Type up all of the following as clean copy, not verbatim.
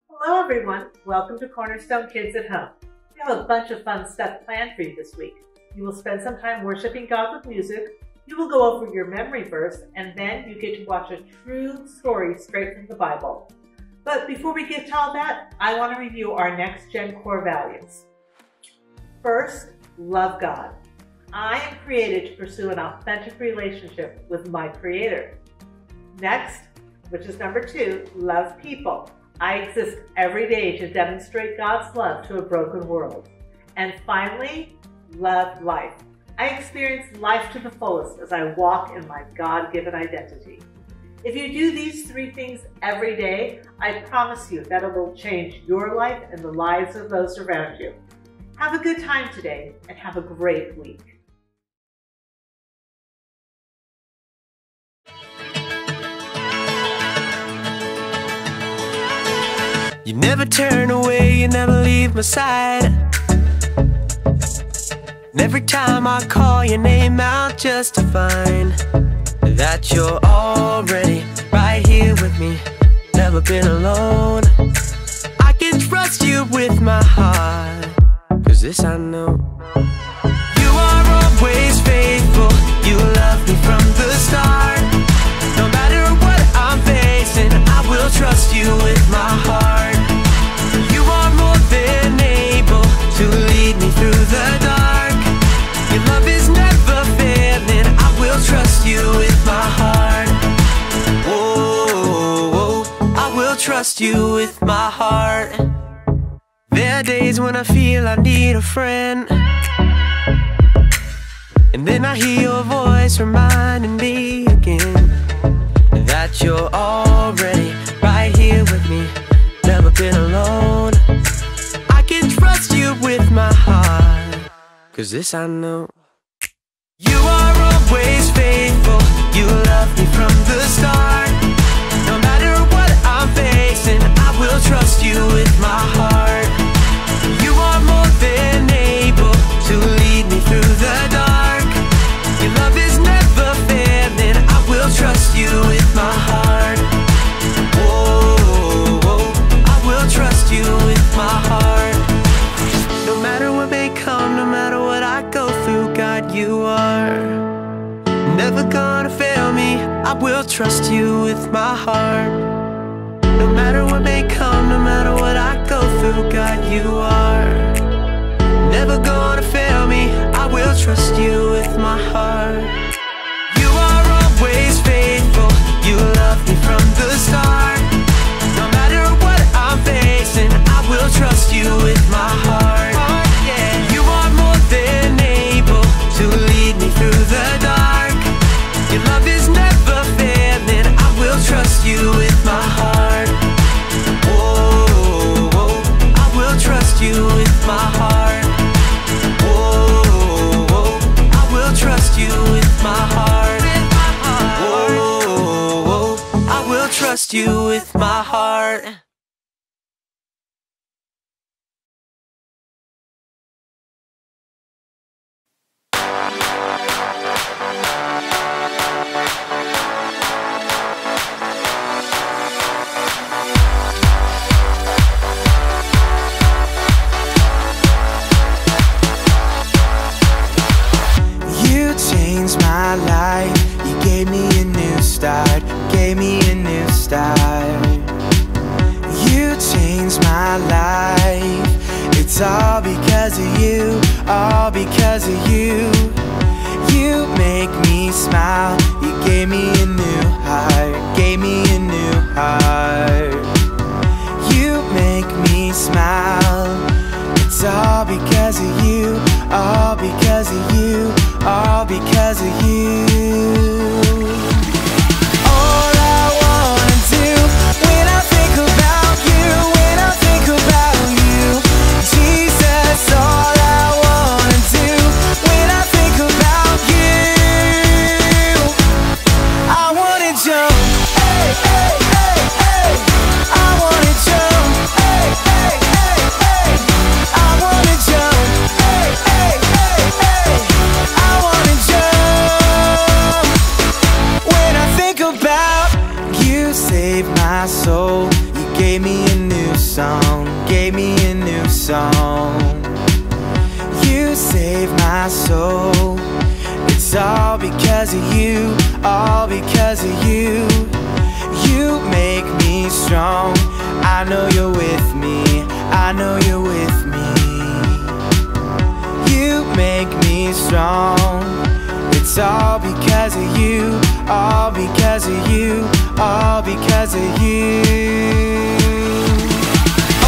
Hello everyone, welcome to Cornerstone Kids at Home. We have a bunch of fun stuff planned for you this week. You will spend some time worshiping God with music, you will go over your memory verse, and then you get to watch a true story straight from the Bible. But before we get to all that, I want to review our Next Gen core values. First, love God. I am created to pursue an authentic relationship with my Creator. Next, which is number 2, love people. I exist every day to demonstrate God's love to a broken world. And finally, love life. I experience life to the fullest as I walk in my God-given identity. If you do these 3 things every day, I promise you that it will change your life and the lives of those around you. Have a good time today and have a great week. You never turn away, you never leave my side. And every time I call your name out just to find that you're already right here with me, never been alone. I can trust you with my heart, 'cause this I know. You are always faithful, you love me from the start. No matter what I'm facing, I will trust you with my heart. You are more than able to lead me through the dark. Your love is never failing, I will trust you with my heart. Whoa, I will trust you with my heart. There are days when I feel I need a friend, and then I hear your voice reminding me again that you're already right here with me, never been alone. I can trust you with my heart, 'cause this I know. You are always faithful, you love me from the start. No matter what I'm facing, I will trust you with my heart. You are more than able to lead me through the dark. Your love is never failing, I will trust you with my heart. Whoa, I will trust you with my heart. No matter what may come, no matter what I go through, God, you are never gonna fail me, I will trust you with my heart. No matter what may come, no matter what I go through, God, you are never gonna fail me, I will trust you with my heart. You are always faithful, you love me from the start. No matter what I'm facing, I will trust you with my heart. You are more than able to lead me through the dark. Your love is never failing, I will trust you with my heart. Whoa, I will trust you with my heart. Whoa, I will trust you with my heart. Whoa, I will trust you with my heart. You changed my life, you gave me a new start, gave me a new start. You changed my life, it's all because of you, all because of you. You make me smile, you gave me a new heart, gave me a new heart. You make me smile, it's all because of you, all because of you, all because of you. All I wanna do when I think about you, when I think about you, Jesus, all I wanna do when I think about you, I wanna jump, hey, hey, hey, hey, I wanna jump, hey, hey, hey, hey, I wanna jump, hey, hey, hey, hey, I wanna jump. new song, gave me a new song. You saved my soul. It's all because of you, all because of you. You make me strong. I know you're with me, I know you're with me. You make me strong. It's all because of you, all because of you, all because of you.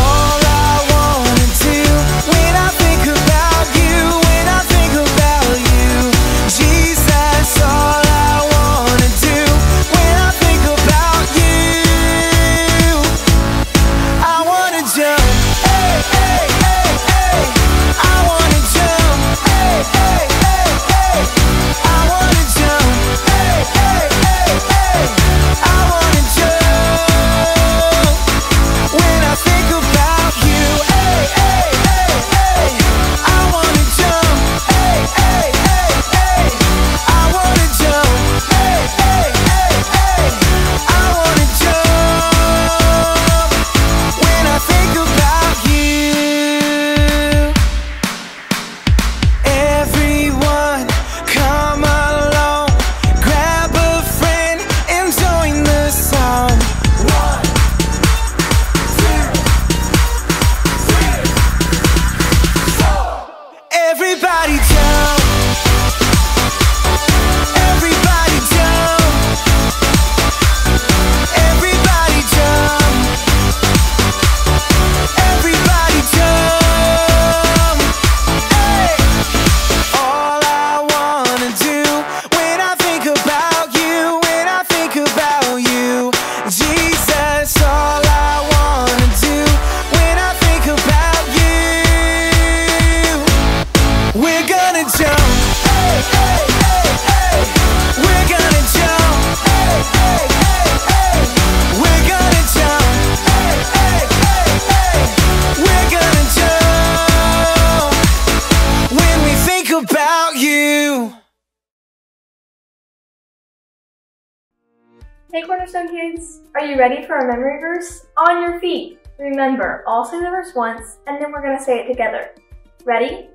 All I wanna do when I think about you, when I think about you, Jesus, all I wanna do when I think about you, I wanna jump, hey, hey, hey, hey, I wanna jump, hey, hey, hey, hey, I wanna jump, hey, hey, hey, hey, I wanna jump when I think about you, hey, hey, hey, hey, I wanna jump, hey, hey, hey, hey, I wanna jump, hey, hey, hey, hey, I wanna jump when I think about you. Everyone, come along, grab a friend and join the song. 1, 2, 3, 4. Everybody jump. Everybody jump. Everybody jump. Everybody jump. Hey! All I wanna do when I think about you, when I think about you, Jesus, all I wanna do when I think about you, we're gonna jump, hey, hey, hey, hey, we're gonna jump, hey, hey, hey, hey, we're gonna jump, hey, hey, hey, hey, we're gonna jump when we think about you. Hey Cornerstone kids, are you ready for our memory verse? On your feet. Remember, I'll say the verse once and then we're going to say it together. Ready?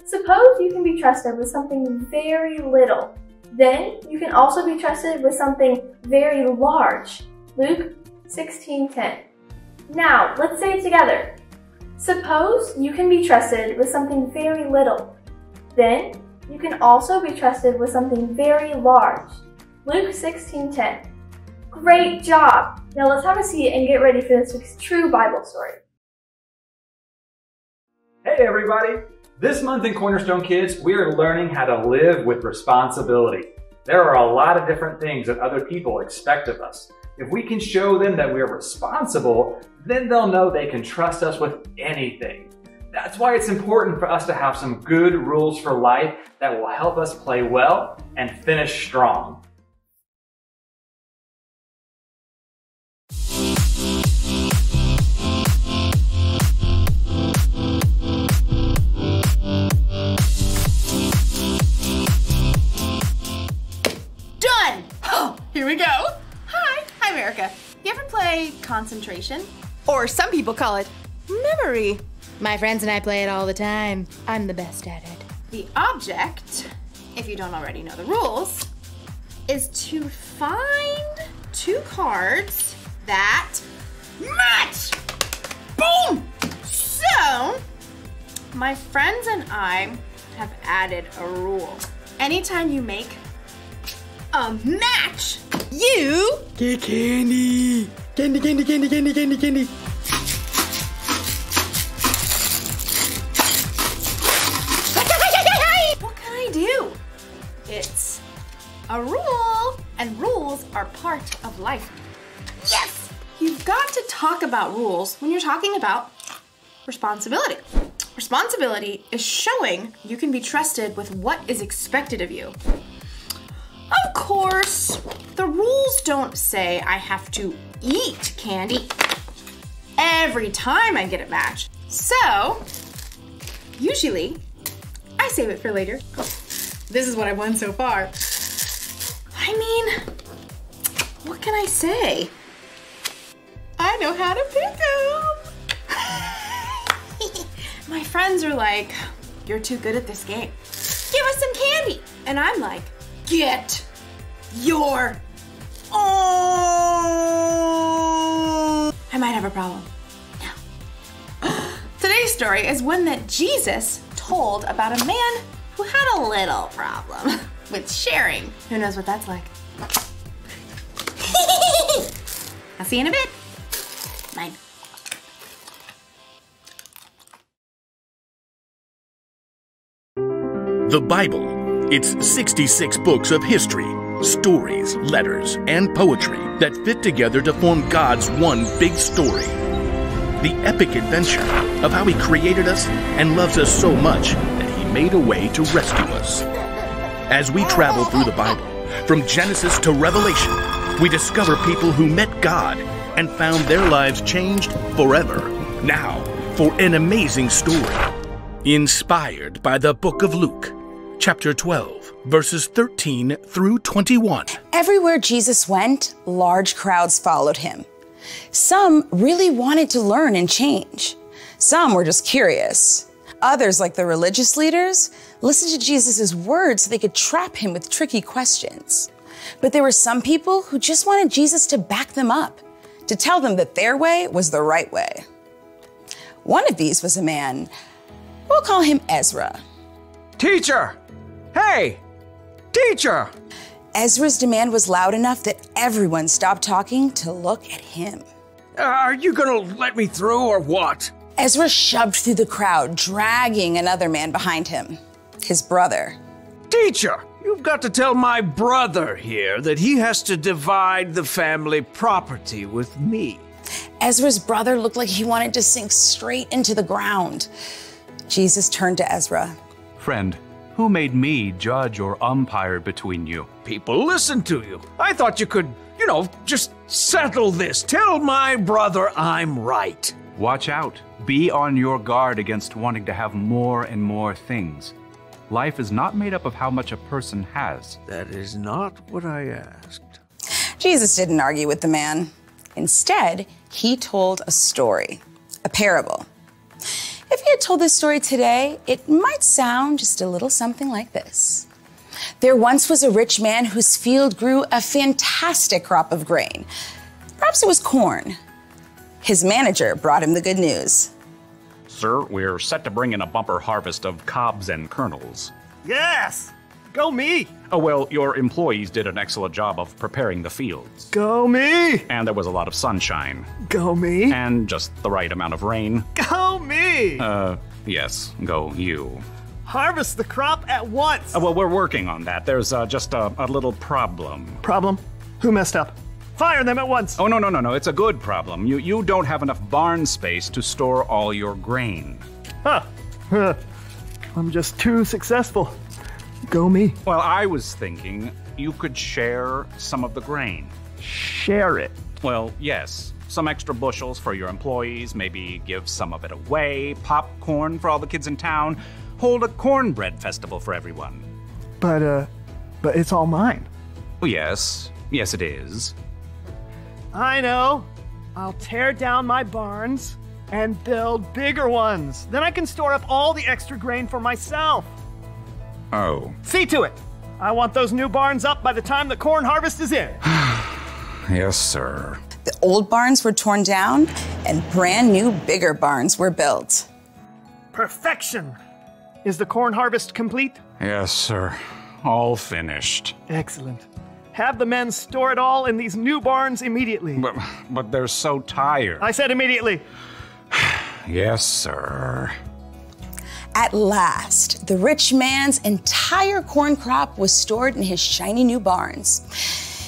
Suppose you can be trusted with something very little. Then you can also be trusted with something very large. Luke 16:10. Now, let's say it together. Suppose you can be trusted with something very little. Then you can also be trusted with something very large. Luke 16:10. Great job! Now let's have a seat and get ready for this week's true Bible story. Hey everybody! This month in Cornerstone Kids, we are learning how to live with responsibility. There are a lot of different things that other people expect of us. If we can show them that we are responsible, then they'll know they can trust us with anything. That's why it's important for us to have some good rules for life that will help us play well and finish strong. Done! Oh, here we go. Hi, I'm Erica. You ever play concentration? Or some people call it memory. My friends and I play it all the time. I'm the best at it. The object, if you don't already know the rules, is to find two cards that match. Boom! So, my friends and I have added a rule. Anytime you make a match, you Get candy! Candy, candy, candy, candy, candy, candy. What can I do? It's a rule, and rules are part of life. Yes! You've got to talk about rules when you're talking about responsibility. Responsibility is showing you can be trusted with what is expected of you. Of course, the rules don't say I have to eat candy every time I get a match. So, usually, I save it for later. This is what I've won so far. I mean, what can I say? I know how to pick 'em. friends are like, you're too good at this game. Give us some candy. And I'm like, get your own. I might have a problem. Now, today's story is one that Jesus told about a man who had a little problem with sharing. Who knows what that's like? I'll see you in a bit. Bye. The Bible. It's 66 books of history, stories, letters, and poetry that fit together to form God's one big story. The epic adventure of how He created us and loves us so much that He made a way to rescue us. As we travel through the Bible, from Genesis to Revelation, we discover people who met God and found their lives changed forever. Now, for an amazing story, inspired by the book of Luke, chapter 12, verses 13 through 21. Everywhere Jesus went, large crowds followed Him. Some really wanted to learn and change. Some were just curious. Others, like the religious leaders, listened to Jesus' words so they could trap Him with tricky questions. But there were some people who just wanted Jesus to back them up, to tell them that their way was the right way. One of these was a man, we'll call him Ezra. Teacher! Hey! Teacher! Ezra's demand was loud enough that everyone stopped talking to look at him. Are you gonna let me through or what? Ezra shoved through the crowd, dragging another man behind him, his brother. Teacher, you've got to tell my brother here that he has to divide the family property with me. Ezra's brother looked like he wanted to sink straight into the ground. Jesus turned to Ezra. Friend, who made me judge or umpire between you? People listen to you. I thought you could, just settle this. Tell my brother I'm right. Watch out. Be on your guard against wanting to have more and more things. Life is not made up of how much a person has. That is not what I asked. Jesus didn't argue with the man. Instead, he told a story, a parable. If he had told this story today, it might sound just a little something like this. There once was a rich man whose field grew a fantastic crop of grain. Perhaps it was corn. His manager brought him the good news. Sir, we're set to bring in a bumper harvest of cobs and kernels. Yes! Go me! Oh, well, your employees did an excellent job of preparing the fields. Go me! And there was a lot of sunshine. Go me! And just the right amount of rain. Go me! Yes, go you. Harvest the crop at once! Well, we're working on that. There's just a little problem. Problem? Who messed up? Fire them at once! Oh, no. It's a good problem. You don't have enough barn space to store all your grain. Huh. I'm just too successful. Go me. Well, I was thinking you could share some of the grain. Share it? Well, yes. Some extra bushels for your employees, maybe give some of it away, popcorn for all the kids in town, hold a cornbread festival for everyone. But it's all mine. Oh, yes, it is. I know. I'll tear down my barns and build bigger ones. Then I can store up all the extra grain for myself. Oh. See to it. I want those new barns up by the time the corn harvest is in. Yes, sir. The old barns were torn down and brand new, bigger barns were built. Perfection. Is the corn harvest complete? Yes, sir. All finished. Excellent. Have the men store it all in these new barns immediately. But they're so tired. I said immediately. Yes, sir. At last, the rich man's entire corn crop was stored in his shiny new barns.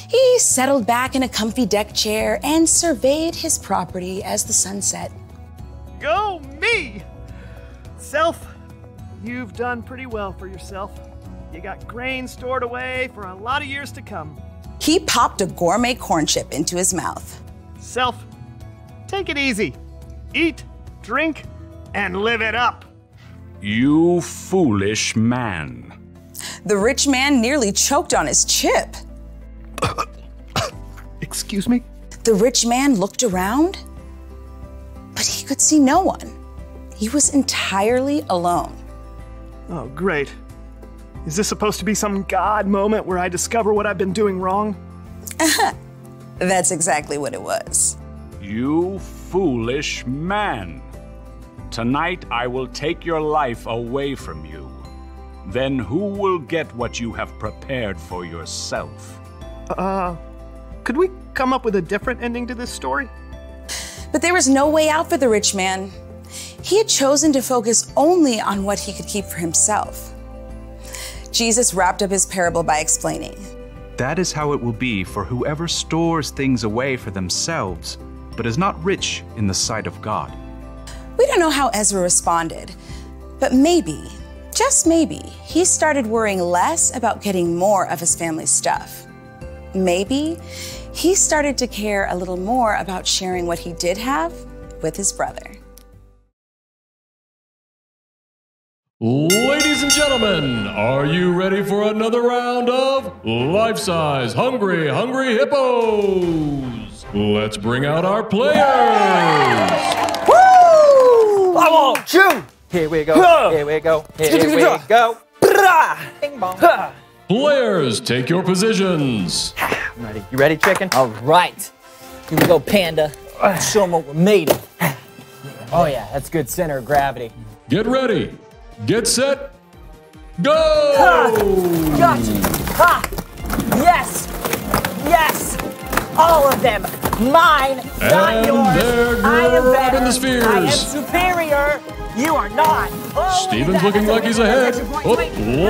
He settled back in a comfy deck chair and surveyed his property as the sun set. Go me! Self, you've done pretty well for yourself. You got grain stored away for a lot of years to come. He popped a gourmet corn chip into his mouth. Self, take it easy. Eat, drink, and live it up. You foolish man. The rich man nearly choked on his chip. Excuse me? The rich man looked around, but he could see no one. he was entirely alone. Oh, great. Is this supposed to be some God moment where I discover what I've been doing wrong? That's exactly what it was. You foolish man. Tonight I will take your life away from you. Then who will get what you have prepared for yourself? Could we come up with a different ending to this story? But there was no way out for the rich man. He had chosen to focus only on what he could keep for himself. Jesus wrapped up his parable by explaining, That is how it will be for whoever stores things away for themselves, but is not rich in the sight of God. We don't know how Ezra responded, but maybe, just maybe, he started worrying less about getting more of his family's stuff. Maybe he started to care a little more about sharing what he did have with his brother. Ladies and gentlemen, are you ready for another round of Life-Size Hungry Hippos? Let's bring out our players! Woo! I want you! Here we go, here we go, here we go. Bing bong. Players, take your positions. I'm ready. You ready, chicken? All right. Here we go, panda. Show them what we're made of. Oh yeah, that's good center of gravity. Get ready. Get set. Go! Gotcha. Ha! Yes! Yes! All of them! Mine, not And yours. they're I am grabbing better. the spheres. I am superior. You are not. Oh, Steven's looking like he's ahead. Oh,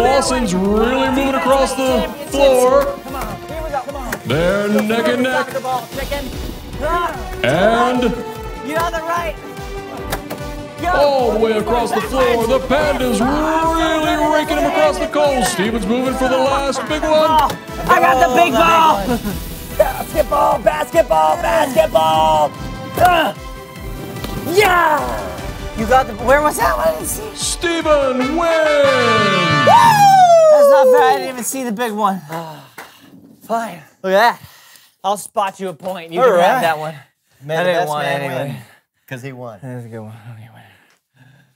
Lawson's really moving across the floor. Come on, here we go, come on. They're neck and neck. Soccer ball, chicken. And You on the right. Go. all the way across the floor. The panda's really raking him across the coals. Steven's moving for the last big one. I got the big ball. Basketball, basketball, basketball. Yeah. You got the. Where was that one? I didn't see. Steven wins. Woo! That's not fair. I didn't even see the big one. Fine. Look at that. I'll spot you a point. You can have that one. I didn't want it anyway. Because he won. That's a good one.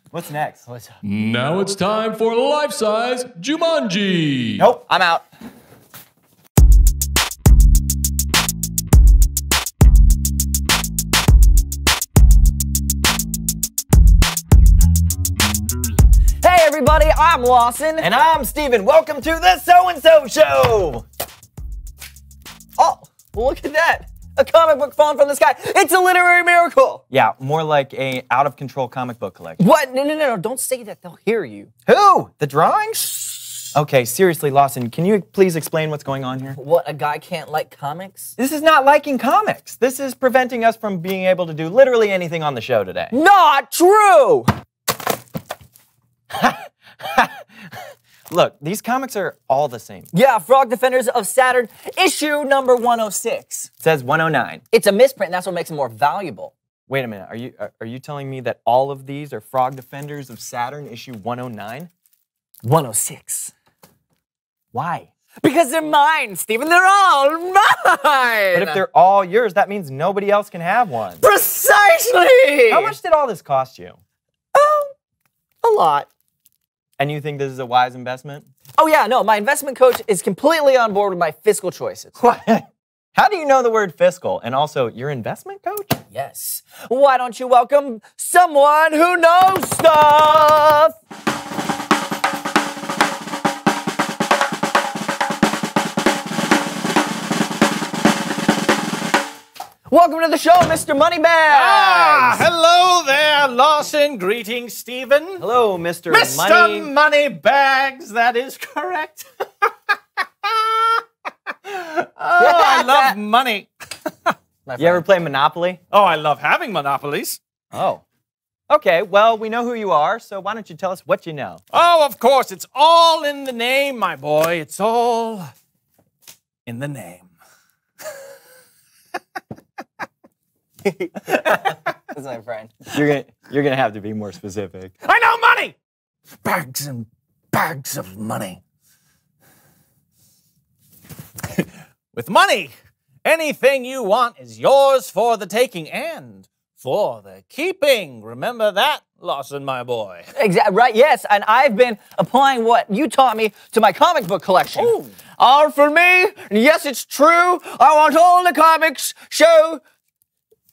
What's next? What's up? Now it's time for Life-Size Jumanji. Nope, I'm out. Hey everybody, I'm Lawson. And I'm Steven. Welcome to the So-and-So Show. Oh, well, look at that. A comic book falling from the sky. It's a literary miracle. Yeah, more like a out-of-control comic book collection. What? No. Don't say that. They'll hear you. Who? The drawings? Okay, seriously, Lawson, can you please explain what's going on here? What, a guy can't like comics? This is not liking comics. This is preventing us from being able to do literally anything on the show today. Not true! Look, these comics are all the same. Yeah, Frog Defenders of Saturn, issue number 106. It says 109. It's a misprint, and that's what makes it more valuable. Wait a minute, are you telling me that all of these are Frog Defenders of Saturn, issue 109? 106. Why? Because they're mine, Steven. They're all mine! But if they're all yours, that means nobody else can have one. Precisely! How much did all this cost you? A lot. And you think this is a wise investment? Oh yeah, no, my investment coach is completely on board with my fiscal choices. What? How do you know the word fiscal? And also, your investment coach? Yes. Why don't you welcome someone who knows stuff? Welcome to the show, Mr. Moneybags! Hello there, Lawson. Greetings, Steven. Hello, Mr. Mr. Moneybags, that is correct. I love money. You ever play Monopoly? Oh, I love having monopolies. Oh. Okay, well, we know who you are, so why don't you tell us what you know? Oh, of course, it's all in the name, my boy. It's all in the name. That's my friend. You're gonna have to be more specific. I know money! Bags and bags of money. With money, anything you want is yours for the taking and for the keeping. Remember that? Lawson, my boy. Exactly, right, yes, and I've been applying what you taught me to my comic book collection. Ooh. All for me, and yes, it's true, I want all the comics show,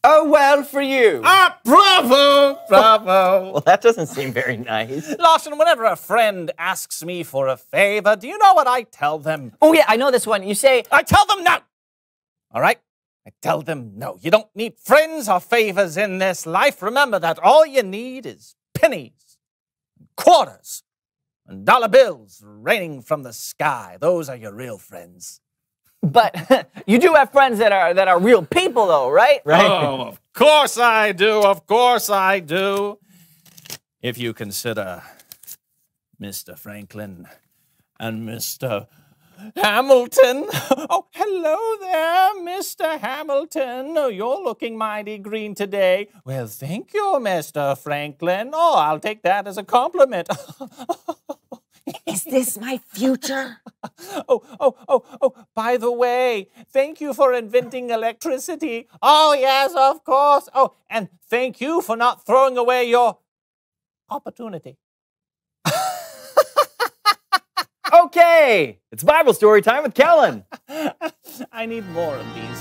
oh, well, for you. Ah, bravo, bravo. Well, that doesn't seem very nice. Lawson, whenever a friend asks me for a favor, do you know what I tell them? Oh, yeah, I know this one. You say... I tell them no. All right? I tell them no. You don't need friends or favors in this life. Remember that all you need is pennies, quarters, and dollar bills raining from the sky. Those are your real friends. But you do have friends that are real people, though, right? Right. Oh, of course I do. Of course I do. If you consider Mr. Franklin and Mr. Hamilton. Oh, hello there, Mr. Hamilton. Oh, you're looking mighty green today. Well, thank you, Mr. Franklin. Oh, I'll take that as a compliment. Is this my future? Oh, by the way, thank you for inventing electricity. Oh, yes, of course. Oh, and thank you for not throwing away your opportunity. Okay, it's Bible story time with Kellen. I need more of these.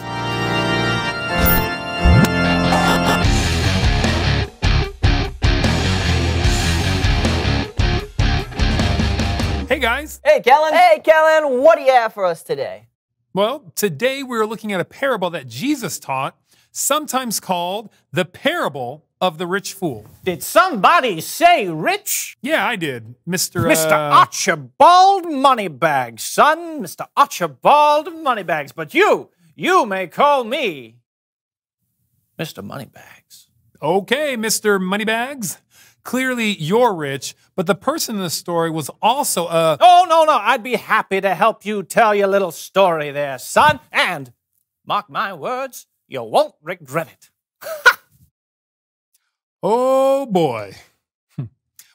Hey guys. Hey Kellen. Hey Kellen, what do you have for us today? Well, today we're looking at a parable that Jesus taught, sometimes called the parable of the rich fool. Did somebody say rich? Yeah, I did. Mr. Archibald Moneybags, son. Mr. Archibald Moneybags. But you may call me Mr. Moneybags. Okay, Mr. Moneybags. Clearly you're rich, but the person in the story was also a... Oh, no. I'd be happy to help you tell your little story there, son. And, mark my words, you won't regret it. Oh, boy.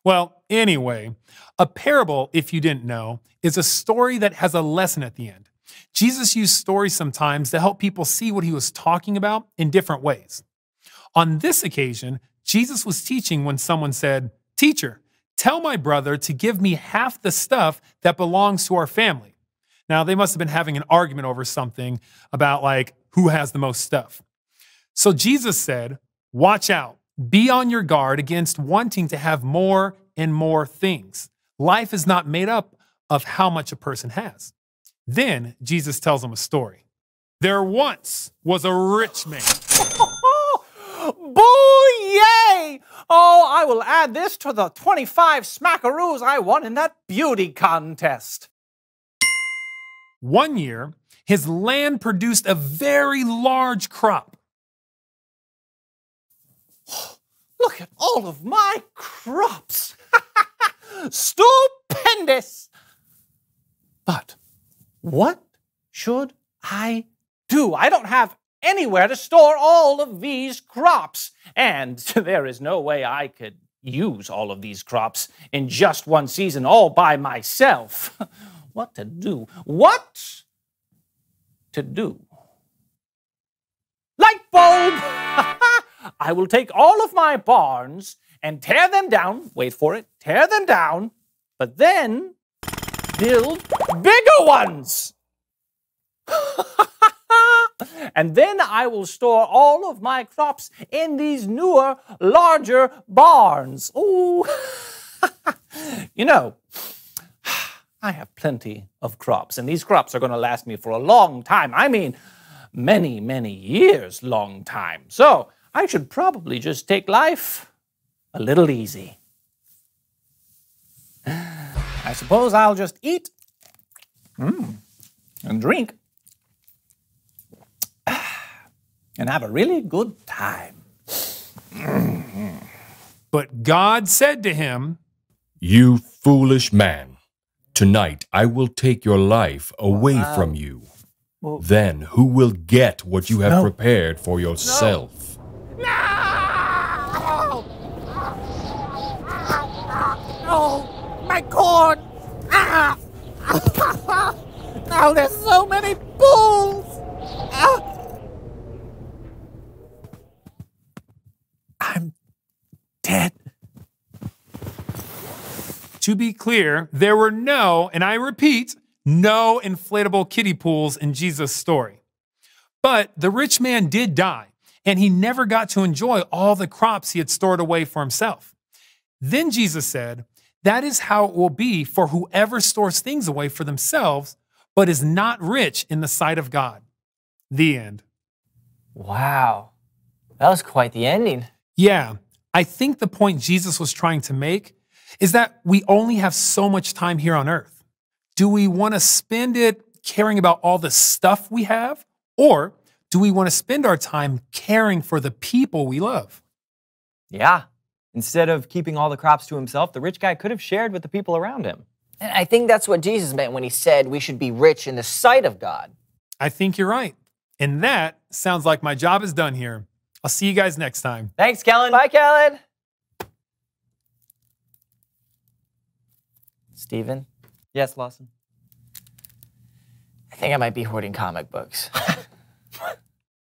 Well, anyway, a parable, if you didn't know, is a story that has a lesson at the end. Jesus used stories sometimes to help people see what he was talking about in different ways. On this occasion, Jesus was teaching when someone said, "Teacher, tell my brother to give me half the stuff that belongs to our family." Now, they must have been having an argument over something about, like, who has the most stuff. So Jesus said, "Watch out. Be on your guard against wanting to have more and more things. Life is not made up of how much a person has." Then Jesus tells them a story. There once was a rich man. Boo-yay! Oh, I will add this to the 25 smackaroos I won in that beauty contest. One year, his land produced a very large crop. Look at all of my crops. Stupendous. But what should I do? I don't have anywhere to store all of these crops. And there is no way I could use all of these crops in just one season all by myself. What to do? What to do? Light bulb! I will take all of my barns and tear them down. Wait for it. Tear them down. But then build bigger ones. And then I will store all of my crops in these newer, larger barns. Ooh. You know, I have plenty of crops, and these crops are going to last me for a long time. I mean, many, many years long time. So I should probably just take life a little easy. I suppose I'll just eat and drink and have a really good time. But God said to him, "You foolish man, tonight I will take your life away from you. Well, then who will get what you have prepared for yourself?" Oh, my corn! Ah! Now there's so many bulls! Ah! I'm dead. To be clear, there were no, and I repeat, no inflatable kiddie pools in Jesus' story. But the rich man did die, and he never got to enjoy all the crops he had stored away for himself. Then Jesus said, that is how it will be for whoever stores things away for themselves, but is not rich in the sight of God. The end. Wow. That was quite the ending. Yeah, I think the point Jesus was trying to make is that we only have so much time here on earth. Do we want to spend it caring about all the stuff we have? Or do we want to spend our time caring for the people we love? Yeah. Instead of keeping all the crops to himself, the rich guy could have shared with the people around him. And I think that's what Jesus meant when he said we should be rich in the sight of God. I think you're right. And that sounds like my job is done here. I'll see you guys next time. Thanks, Kellen. Bye, Kellen. Steven? Yes, Lawson? I think I might be hoarding comic books.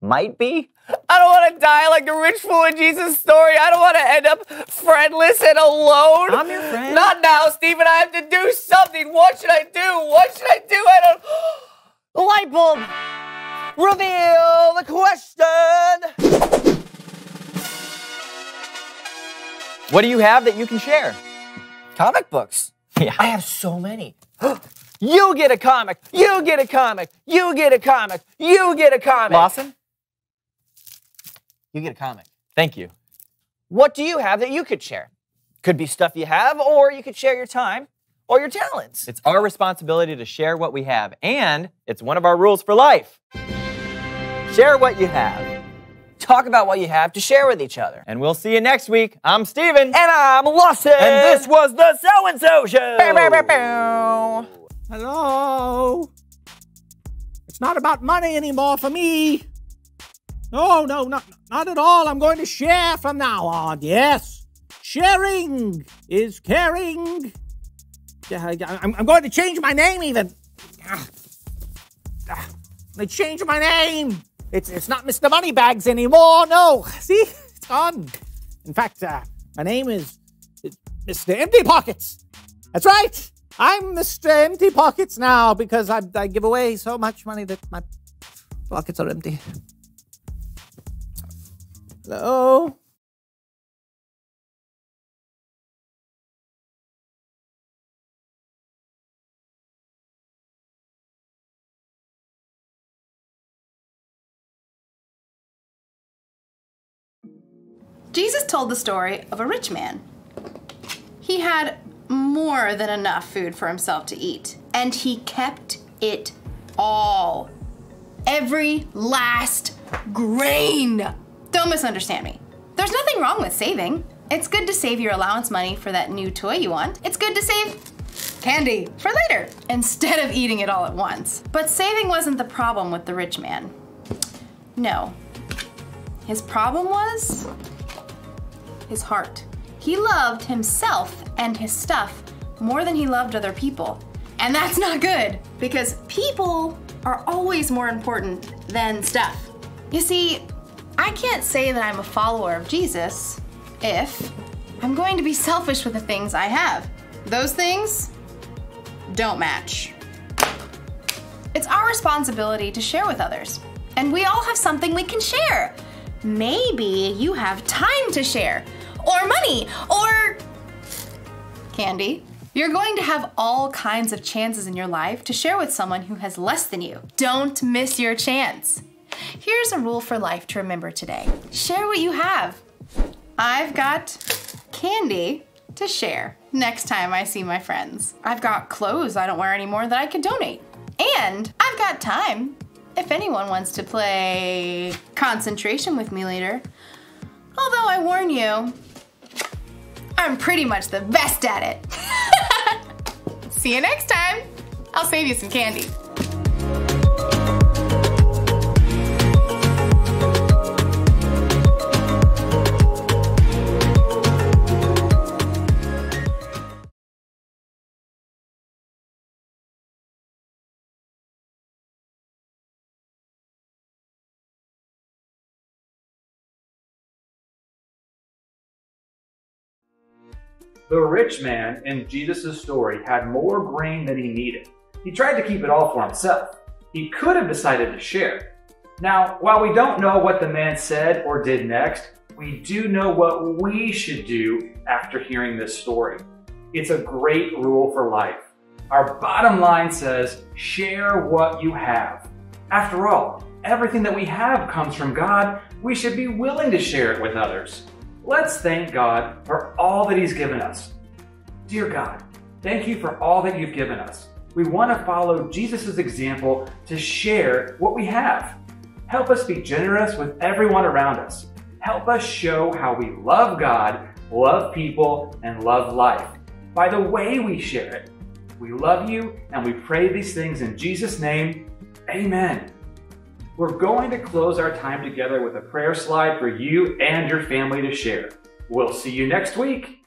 Might be? I don't want to die like the rich fool in Jesus' story. I don't want to end up friendless and alone. I'm your friend. Not now, Steven. I have to do something. What should I do? What should I do? I don't... The light bulb. Reveal the question. What do you have that you can share? Comic books. Yeah. I have so many. You get a comic. You get a comic. You get a comic. You get a comic. Lawson? You get a comic. Thank you. What do you have that you could share? Could be stuff you have, or you could share your time or your talents. It's our responsibility to share what we have, and it's one of our rules for life. Share what you have. Talk about what you have to share with each other. And we'll see you next week. I'm Steven. And I'm Lawson. And this was the So-and-So Show. Bow, bow, bow, bow. Hello? It's not about money anymore for me. No, not at all. I'm going to share from now on. Yes. Sharing is caring. I'm going to change my name even. I changed my name. It's not Mr. Moneybags anymore. No. See? It's gone. In fact, my name is Mr. Empty Pockets. That's right. I'm Mr. Empty Pockets now because I give away so much money that my pockets are empty. Hello? Jesus told the story of a rich man. He had more than enough food for himself to eat, and he kept it all. Every last grain. Don't misunderstand me. There's nothing wrong with saving. It's good to save your allowance money for that new toy you want. It's good to save candy for later instead of eating it all at once. But saving wasn't the problem with the rich man. No. His problem was his heart. He loved himself and his stuff more than he loved other people. And that's not good, because people are always more important than stuff. You see, I can't say that I'm a follower of Jesus if I'm going to be selfish with the things I have. Those things don't match. It's our responsibility to share with others, and we all have something we can share. Maybe you have time to share, or money, or candy. You're going to have all kinds of chances in your life to share with someone who has less than you. Don't miss your chance. Here's a rule for life to remember today. Share what you have. I've got candy to share next time I see my friends. I've got clothes I don't wear anymore that I could donate. And I've got time if anyone wants to play concentration with me later. Although I warn you, I'm pretty much the best at it. See you next time. I'll save you some candy. The rich man in Jesus' story had more grain than he needed. He tried to keep it all for himself. He could have decided to share. Now, while we don't know what the man said or did next, we do know what we should do after hearing this story. It's a great rule for life. Our bottom line says, share what you have. After all, everything that we have comes from God. We should be willing to share it with others. Let's thank God for all that He's given us. Dear God, thank you for all that you've given us. We want to follow Jesus' example to share what we have. Help us be generous with everyone around us. Help us show how we love God, love people, and love life by the way we share it. We love you and we pray these things in Jesus' name. Amen. We're going to close our time together with a prayer slide for you and your family to share. We'll see you next week.